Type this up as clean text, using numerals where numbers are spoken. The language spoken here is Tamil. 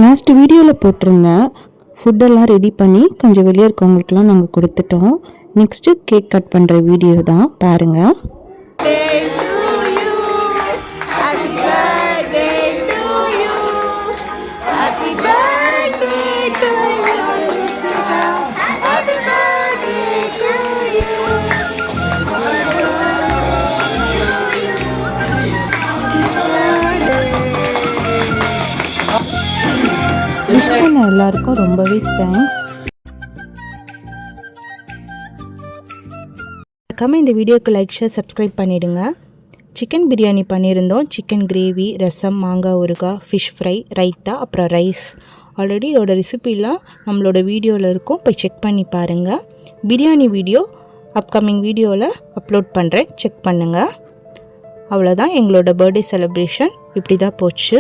லாஸ்ட் வீடியோவில் போட்டிருந்தேன் ஃபுட்டெல்லாம் ரெடி பண்ணி கொஞ்சம் வெளியே இருக்கவங்களுக்குலாம் நாங்கள் கொடுத்துட்டோம். நெக்ஸ்ட்டு கேக் கட் பண்ணுற வீடியோ தான் பாருங்கள். விஷ் பண்ண எல்லாருக்கும் ரொம்பவே தேங்க்ஸ். மறக்காமல் இந்த வீடியோக்கு லைக் ஷேர் சப்ஸ்கிரைப் பண்ணிவிடுங்க. சிக்கன் பிரியாணி பண்ணியிருந்தோம். சிக்கன் கிரேவி, ரசம், மாங்காய் ஊறுகாய், ஃபிஷ் ஃப்ரை, ரைத்தா, அப்புறம் ரைஸ். ஆல்ரெடி இதோட ரெசிபிலாம் நம்மளோட வீடியோவில் இருக்கும், போய் செக் பண்ணி பாருங்கள். பிரியாணி வீடியோ அப்கமிங் வீடியோவில் அப்லோட் பண்ணுறேன், செக் பண்ணுங்கள். அவ்வளோதான், எங்களோட பர்த்டே செலிப்ரேஷன் இப்படி தான் போச்சு.